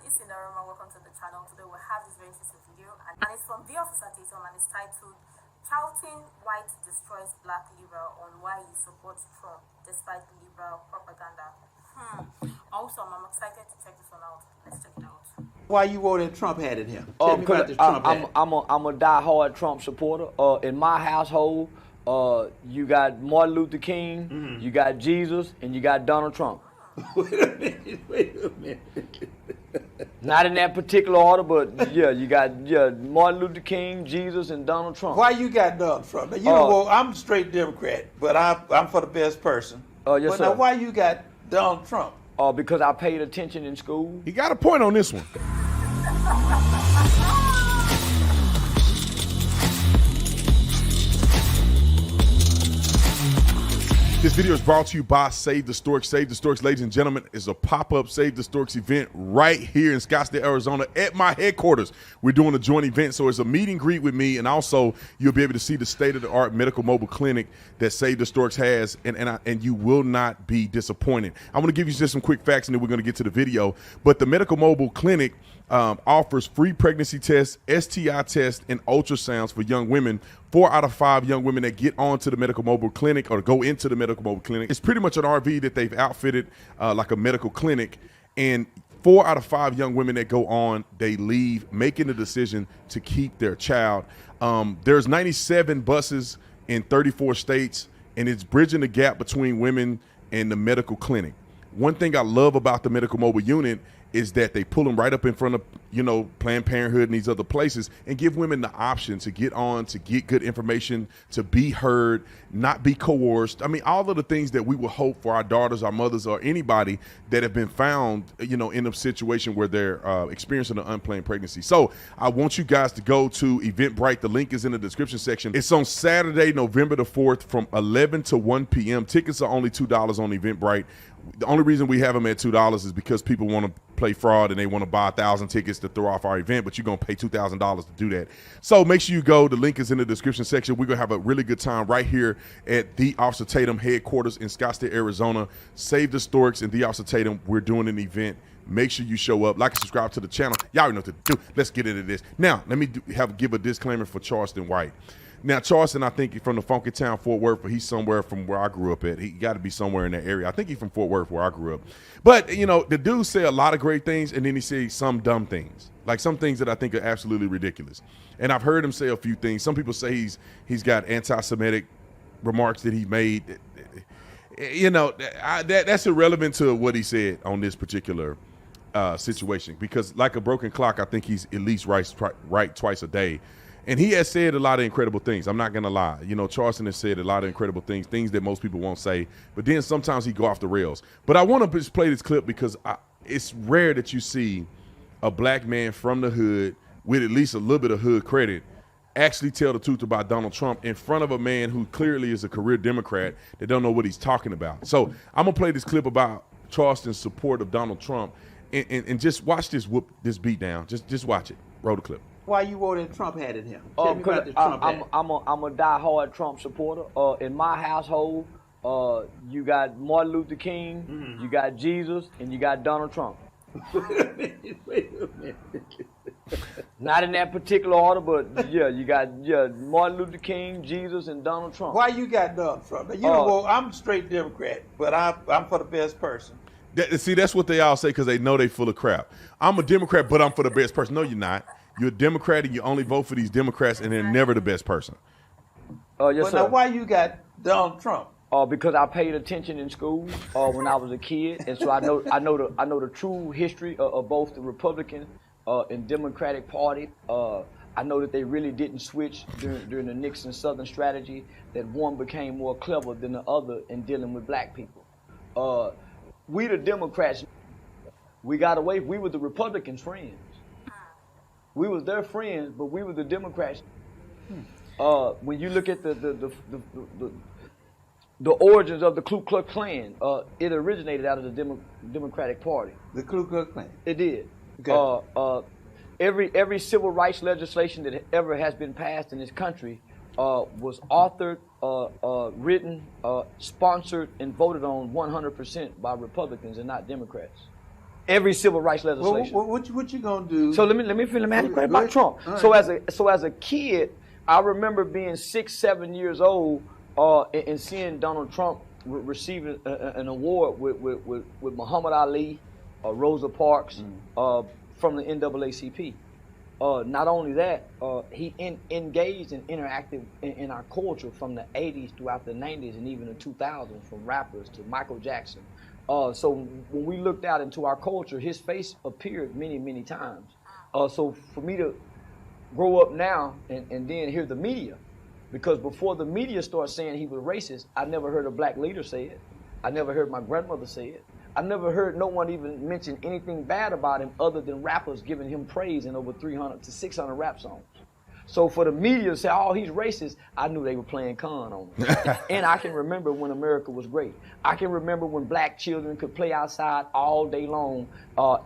It's Sindafam, welcome to the channel. Today we have this very interesting video and it's from the officer Tatum and it's titled Charleston White Destroys Black Liberal on Why He Supports Trump Despite Liberal Propaganda. Also, I'm excited to check this one out. Let's check it out. Why you wore that Trump hat in here? Tell me about the Trump hat. I'm a die-hard Trump supporter. In my household, you got Martin Luther King, you got Jesus, and you got Donald Trump. Wait a minute. Not in that particular order, but yeah, you got Martin Luther King, Jesus, and Donald Trump. Why you got Donald Trump? Now, you know, well, I'm a straight Democrat, but I'm for the best person. Yes, but sir. Now, why you got Donald Trump? Because I paid attention in school. He got a point on this one. This video is brought to you by Save the Storks. Save the Storks, ladies and gentlemen, is a pop-up Save the Storks event right here in Scottsdale, Arizona at my headquarters. We're doing a joint event, so it's a meet and greet with me, and also you'll be able to see the state-of-the-art medical mobile clinic that Save the Storks has, and you will not be disappointed. I'm going to give you just some quick facts, and then we're going to get to the video. But the medical mobile clinic offers free pregnancy tests, STI tests, and ultrasounds for young women. 4 out of 5 young women that get onto the medical mobile clinic or go into the medical mobile clinic. It's pretty much an RV that they've outfitted like a medical clinic. And 4 out of 5 young women that go on, they leave making the decision to keep their child. There's 97 buses in 34 states, and it's bridging the gap between women and the medical clinic. One thing I love about the medical mobile unit is that they pull them right up in front of, you know, Planned Parenthood and these other places and give women the option to get on, to get good information, to be heard, not be coerced. I mean, all of the things that we would hope for our daughters, our mothers, or anybody that have been found, you know, in a situation where they're experiencing an unplanned pregnancy. So I want you guys to go to Eventbrite. The link is in the description section. It's on Saturday, November the 4th from 11 to 1 p.m. Tickets are only $2 on Eventbrite. The only reason we have them at $2 is because people want to play fraud and they want to buy 1,000 tickets to throw off our event, but you're going to pay $2,000 to do that. So make sure you go. The link is in the description section. We're going to have a really good time right here at the Officer Tatum headquarters in Scottsdale, Arizona. Save the Storks and the Officer Tatum. We're doing an event. Make sure you show up. Like and subscribe to the channel. Y'all already know what to do. Let's get into this. Now, let me give a disclaimer for Charleston White. Now, Charleston, I think he's from the funky town, Fort Worth, but he's somewhere from where I grew up at. He got to be somewhere in that area. I think he's from Fort Worth, where I grew up. But, you know, the dude say a lot of great things, and then he says some dumb things, like some things that I think are absolutely ridiculous. And I've heard him say a few things. Some people say he's got anti-Semitic remarks that he made. You know, that's irrelevant to what he said on this particular situation, because like a broken clock, I think he's at least right twice a day. And he has said a lot of incredible things. I'm not going to lie. You know, Charleston has said a lot of incredible things that most people won't say. But then sometimes he go off the rails. But I want to just play this clip because it's rare that you see a black man from the hood with at least a little bit of hood credit actually tell the truth about Donald Trump in front of a man who clearly is a career Democrat that don't know what he's talking about. So I'm going to play this clip about Charleston's support of Donald Trump and just watch this beat down. Just watch it. Roll the clip. Why you wore that Trump hat in here? Tell me about the Trump hat. I'm a die-hard Trump supporter. In my household, you got Martin Luther King, you got Jesus, and you got Donald Trump. Wait a minute. Not in that particular order, but yeah, you got Martin Luther King, Jesus, and Donald Trump. Why you got Donald Trump? Now, you know, well, I'm a straight Democrat, but I'm for the best person. See, that's what they all say because they know they full of crap. I'm a Democrat, but I'm for the best person. No, you're not. You're a Democrat and you only vote for these Democrats and they're never the best person. Yes, sir. Now, why you got Donald Trump? Because I paid attention in school when I was a kid, and so I know the true history of both the Republican and Democratic Party. I know that they really didn't switch during the Nixon Southern strategy. That one became more clever than the other in dealing with black people. We the Democrats, we got away. We were the Republicans' friends. We was their friends, but we were the Democrats. When you look at the origins of the Ku Klux Klan, it originated out of the Democratic Party. The Ku Klux Klan? It did. Okay. Every civil rights legislation that ever has been passed in this country was authored, written, sponsored, and voted on 100% by Republicans and not Democrats. Every civil rights legislation. What you gonna do? So let me ask you a question about Trump. Right. So as a kid, I remember being 6, 7 years old and seeing Donald Trump receiving an award with Muhammad Ali, Rosa Parks from the NAACP. Not only that, he engaged and interacted in our culture from the 80s throughout the 90s and even the 2000s, from rappers to Michael Jackson. So when we looked out into our culture, his face appeared many, many times. So for me to grow up now and then hear the media, because before the media started saying he was racist, I never heard a black leader say it. I never heard my grandmother say it. I never heard no one even mention anything bad about him other than rappers giving him praise in over 300 to 600 rap songs. So for the media to say, oh, he's racist, I knew they were playing con on him. And I can remember when America was great. I can remember when black children could play outside all day long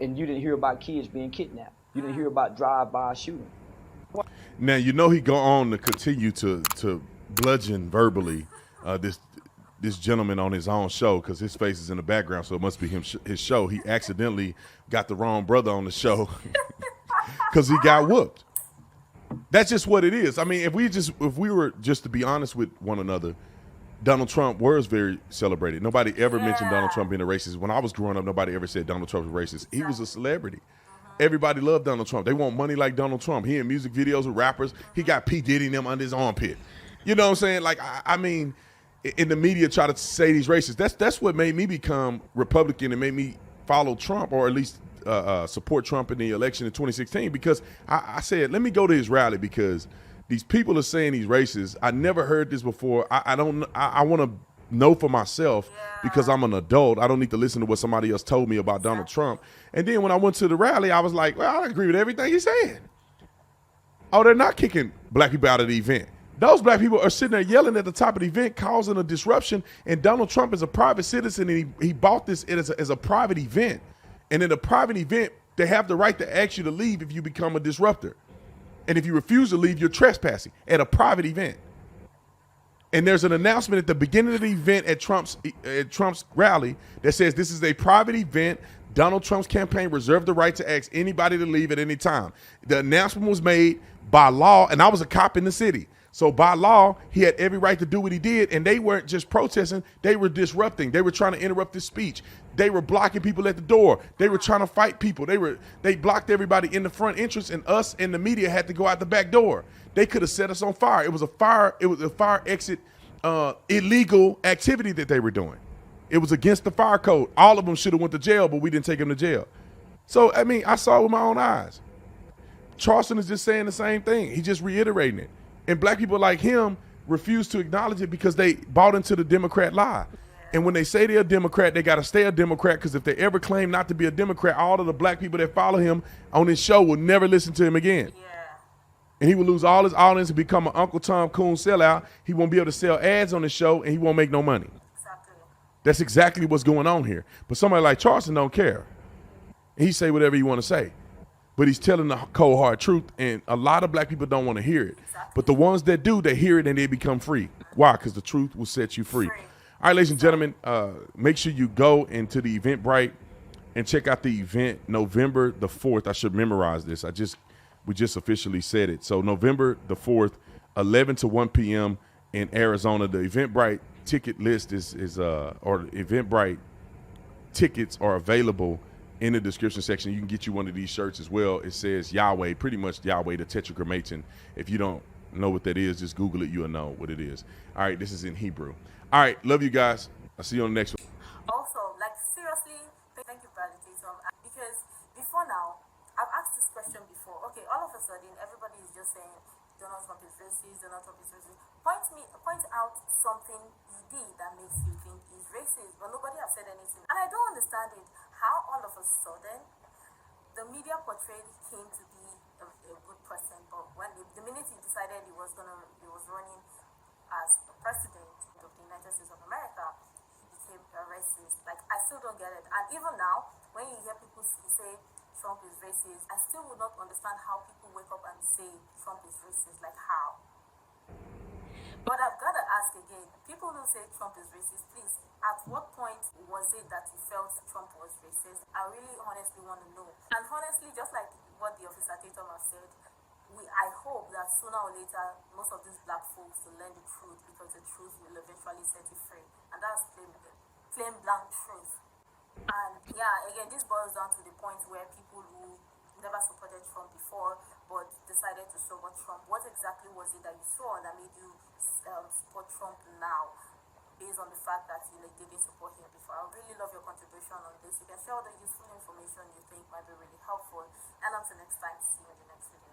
and you didn't hear about kids being kidnapped. You didn't hear about drive-by shooting. Now, you know he go on to continue to bludgeon verbally this gentleman on his own show, because his face is in the background, so it must be his show. He accidentally got the wrong brother on the show because he got whooped. That's just what it is. I mean, if we were just to be honest with one another, Donald Trump was very celebrated. Nobody ever mentioned Donald Trump being a racist. When I was growing up, nobody ever said Donald Trump was racist. He was a celebrity. Everybody loved Donald Trump. They want money like Donald Trump. He in music videos with rappers. He got P. Diddy and them under his armpit. You know what I'm saying? Like, I mean, in the media try to say he's racist. That's what made me become Republican and made me follow Trump, or at least support Trump in the election in 2016, because I said, let me go to his rally, because these people are saying he's racist. I never heard this before. I want to know for myself, because I'm an adult. I don't need to listen to what somebody else told me about Donald Trump. And then when I went to the rally, I was like, well, I agree with everything he's saying. Oh, they're not kicking black people out of the event. Those black people are sitting there yelling at the top of the event, causing a disruption. And Donald Trump is a private citizen, and he bought this as a private event. And in a private event, they have the right to ask you to leave if you become a disruptor. And if you refuse to leave, you're trespassing at a private event. And there's an announcement at the beginning of the event at Trump's rally that says this is a private event. Donald Trump's campaign reserved the right to ask anybody to leave at any time. The announcement was made by law, and I was a cop in the city. So by law, he had every right to do what he did, and they weren't just protesting, they were disrupting. They were trying to interrupt his speech. They were blocking people at the door. They were trying to fight people. They blocked everybody in the front entrance, and us and the media had to go out the back door. They could have set us on fire. It was a fire exit illegal activity that they were doing. It was against the fire code. All of them should have went to jail, but we didn't take them to jail. So, I mean, I saw it with my own eyes. Charleston is just saying the same thing. He's just reiterating it. And black people like him refuse to acknowledge it because they bought into the Democrat lie. And when they say they're a Democrat, they got to stay a Democrat, because if they ever claim not to be a Democrat, all of the black people that follow him on his show will never listen to him again. Yeah. And he will lose all his audience and become an Uncle Tom Coon sellout. He won't be able to sell ads on his show, and he won't make no money. Exactly. That's exactly what's going on here. But somebody like Charleston don't care. He say whatever he want to say. But he's telling the cold hard truth, and a lot of black people don't want to hear it. Exactly. But the ones that do, they hear it and they become free. Why? Because the truth will set you free. All right, ladies and gentlemen, make sure you go into the Eventbrite and check out the event November the 4th. I should memorize this. We just officially said it. So November the 4th, 11 to 1 p.m. in Arizona. The Eventbrite ticket list or Eventbrite tickets are available in the description section. You can get you one of these shirts as well. It says Yahweh, pretty much Yahweh, the Tetragrammaton. If you don't know what that is, just Google it. You'll know what it is. All right, this is in Hebrew. All right, love you guys. I'll see you on the next one. Also, like, seriously, thank you, Brother Jason, because before now, I've asked this question before. Okay, all of a sudden, everybody is just saying Donald Trump is racist, Donald Trump is racist. Point out something he did that makes you think he's racist, but nobody has said anything. And I don't understand it. How all of a sudden the media portrayed him to be a good person, but when the minute he decided he was running as the president of the United States of America, he became a racist. Like, I still don't get it. And even now, when you hear people say Trump is racist, I still would not understand how people wake up and say Trump is racist. Like, how? But I've got to ask again, people who say Trump is racist, please, at what point was it that you felt Trump was racist? I really honestly want to know. And honestly, just like what the officer Tatum has said, I hope that sooner or later, most of these black folks will learn the truth, because the truth will eventually set you free. And that's plain blank truth. And yeah, again, this boils down to the point where people who never supported Trump before but decided to support Trump, what exactly was it that you saw that made you support Trump now, based on the fact that you didn't support him before? I really love your contribution on this. You can share all the useful information you think might be really helpful. And until next time, see you in the next video.